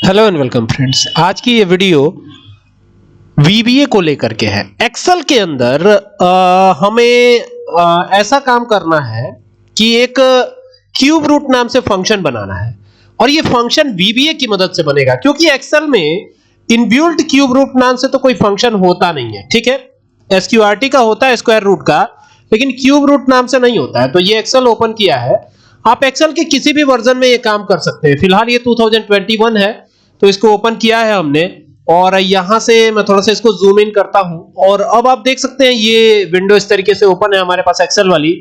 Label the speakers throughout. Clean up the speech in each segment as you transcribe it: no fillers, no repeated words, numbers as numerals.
Speaker 1: Hello and welcome friends. आज की ये वीडियो VBA को लेकर के है। एक्सेल के अंदर हमें ऐसा काम करना है कि एक क्यूब रूट नाम से फंक्शन बनाना है और ये फंक्शन VBA की मदद से बनेगा, क्योंकि एक्सेल में इनबिल्ट क्यूब रूट नाम से तो कोई फंक्शन होता नहीं है। ठीक है, SQRT का होता है, स्क्वायर रूट का, लेकिन क्यूब रूट नाम से नहीं होता है। तो ये एक्सेल ओपन किया है, आप एक्सेल के किसी भी वर्जन में ये काम कर सकते हैं। फिलहाल ये 2021 है, तो इसको ओपन किया है हमने और यहां से मैं थोड़ा सा इसको जूम इन करता हूं और अब आप देख सकते हैं ये विंडो इस तरीके से ओपन है हमारे पास एक्सेल वाली।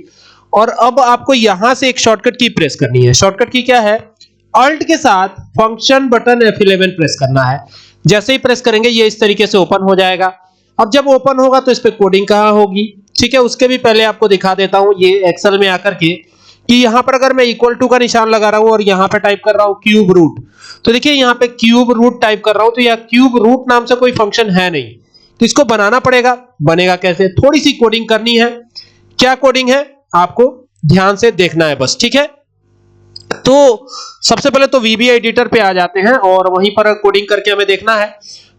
Speaker 1: और अब आपको यहां से एक शॉर्टकट की प्रेस करनी है। शॉर्टकट की क्या है? अल्ट के साथ फंक्शन बटन F11 प्रेस करना है। जैसे ही प्रेस करेंगे ये इस तरीके से ओपन हो जाएगा। अब जब ओपन होगा तो इस पे कोडिंग कहां होगी? ठीक है, उसके भी पहले आपको दिखा देता हूं ये एक्सेल में आकर के कि यहां पर अगर मैं इक्वल टू का निशान लगा रहा हूं और यहां पे टाइप कर रहा हूं क्यूब रूट, तो देखिए यहां पे क्यूब रूट टाइप कर रहा हूं तो यह क्यूब रूट नाम से कोई फंक्शन है नहीं, तो इसको बनाना पड़ेगा। बनेगा कैसे? थोड़ी सी कोडिंग करनी है। क्या कोडिंग है आपको ध्यान से देखना है बस। ठीक है, तो सबसे पहले तो VBA एडिटर पे आ जाते हैं और वहीं पर कोडिंग करके हमें देखना है।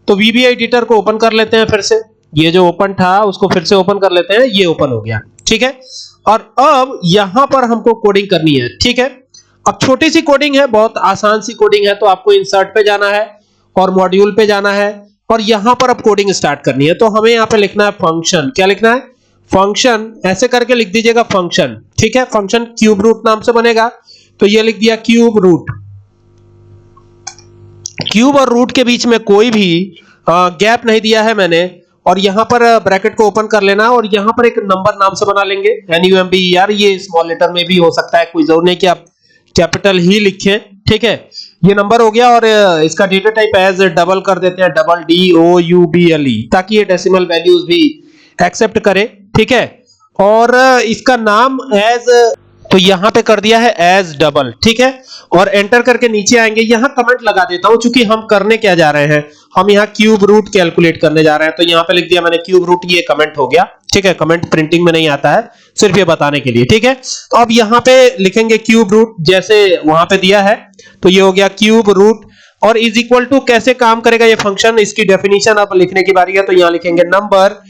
Speaker 1: तो VBA एडिटर को ओपन कर लेते हैं। फिर से ये जो ओपन था उसको फिर से ओपन कर लेते हैं। ये ओपन हो गया। ठीक है, और अब यहां पर हमको कोडिंग करनी है। ठीक है, अब छोटी सी कोडिंग है, बहुत आसान सी कोडिंग है। तो आपको इंसर्ट पे जाना है और मॉड्यूल पे जाना है और यहां पर अब कोडिंग स्टार्ट करनी है। तो हमें यहां पे लिखना है फंक्शन। क्या लिखना है? फंक्शन। ऐसे करके लिख दीजिएगा फंक्शन। ठीक है, फंक्शन क्यूब रूट नाम से बनेगा, तो ये लिख दिया क्यूब रूट। क्यूब और रूट के बीच में कोई भी गैप नहीं दिया है मैंने। और यहां पर ब्रैकेट को ओपन कर लेना और यहां पर एक नंबर नाम से बना लेंगे NUMBER। ये स्मॉल लेटर में भी हो सकता है, कोई जरूर नहीं कि आप कैपिटल ही लिखें। ठीक है, ये नंबर हो गया और इसका डेटा टाइप एज डबल कर देते हैं, डबल DOUBLE, ताकि ये डेसिमल वैल्यूज भी एक्सेप्ट करे। ठीक है, और इसका नाम एज, तो यहां पे कर दिया है एज डबल। ठीक है, और एंटर करके नीचे आएंगे। यहां कमेंट लगा देता हूं, क्योंकि हम करने क्या जा रहे हैं, हम यहां क्यूब रूट कैलकुलेट करने जा रहे हैं। तो यहां पे लिख दिया मैंने क्यूब रूट। ये कमेंट हो गया। ठीक है, कमेंट प्रिंटिंग में नहीं आता है, सिर्फ ये बताने के लिए। ठीक है, तो अब यहां पे लिखेंगे क्यूब रूट जैसे वहां पे दिया है। तो ये हो गया क्यूब रूट और इज इक्वल टू। कैसे काम करेगा ये फंक्शन, इसकी डेफिनेशन अब लिखने की बारी है। तो यहां लिखेंगे नंबर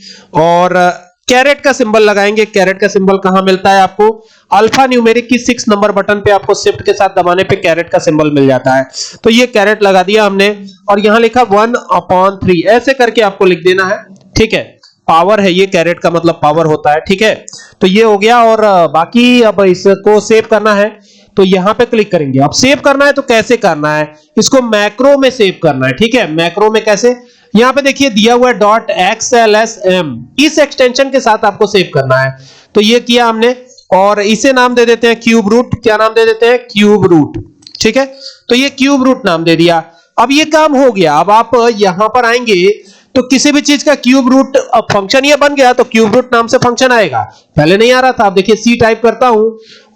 Speaker 1: और कैरेट का सिंबल लगाएंगे। कैरेट का सिंबल कहां मिलता है आपको? अल्फा न्यूमेरिक की 6 नंबर बटन पे आपको शिफ्ट के साथ दबाने पे कैरेट का सिंबल मिल जाता है। तो ये कैरेट लगा दिया हमने और यहां लिखा 1/3। ऐसे करके आपको लिख देना है। ठीक है, पावर है ये, कैरेट का मतलब पावर होता है। ठीक है, तो ये हो गया और बाकी अब इसको सेव करना है। तो यहां पे क्लिक करेंगे। अब सेव करना है तो कैसे करना है? इसको मैक्रो में सेव करना है। ठीक है, मैक्रो में कैसे? यहां पे देखिए दिया हुआ है .xlsm, इस एक्सटेंशन के साथ आपको सेव करना है। तो ये किया हमने और इसे नाम दे देते हैं क्यूब रूट। क्या नाम दे देते हैं? Cube root. ठीक है, तो ये क्यूब रूट नाम दे दिया। अब ये काम हो गया। अब आप यहां पर आएंगे तो किसी भी चीज का क्यूब रूट फंक्शन ये बन गया, तो क्यूब रूट नाम से फंक्शन आएगा। पहले नहीं आ रहा था। आप देखिए C टाइप करता हूं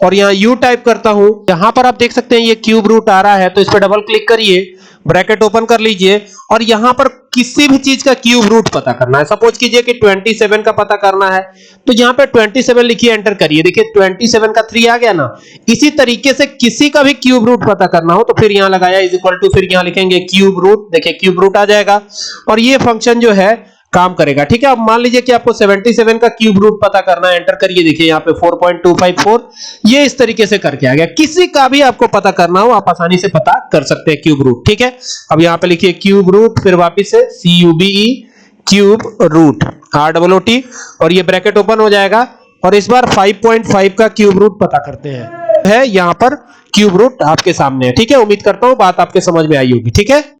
Speaker 1: और यहां U टाइप करता हूं। यहां पर आप देख सकते हैं ये क्यूब रूट आ रहा है। तो इस पर डबल क्लिक करिए, ब्रैकेट ओपन कर लीजिए और यहां पर किसी भी चीज का क्यूब रूट पता करना है। सपोज कीजिए कि 27 का पता करना है, तो यहां पे 27 लिखिए, एंटर करिए। देखिए 27 का 3 आ गया ना। इसी तरीके से किसी का भी क्यूब रूट पता करना हो तो फिर यहां लगाया इज इक्वल टू, फिर यहां लिखेंगे क्यूब रूट। देखिए क्यूब रूट आ जाएगा और ये फंक्शन जो है काम करेगा। ठीक है, अब मान लीजिए कि आपको 77 का क्यूब रूट पता करना है, एंटर करिए। देखिए यहाँ पे 4.254, ये इस तरीके से करके आ गया। किसी का भी आपको पता करना हो आप आसानी से पता कर सकते हैं क्यूब रूट। ठीक है, अब यहाँ पे लिखिए क्यूब रूट, फिर वापिस से CUBE क्यूब रूट ROOT और ये ब्रैकेट ओपन हो जाएगा और इस बार 5.5 का क्यूब रूट पता करते हैं। है यहाँ पर क्यूब रूट आपके सामने है। ठीक है, उम्मीद करता हूं बात आपके समझ में आई होगी। ठीक है।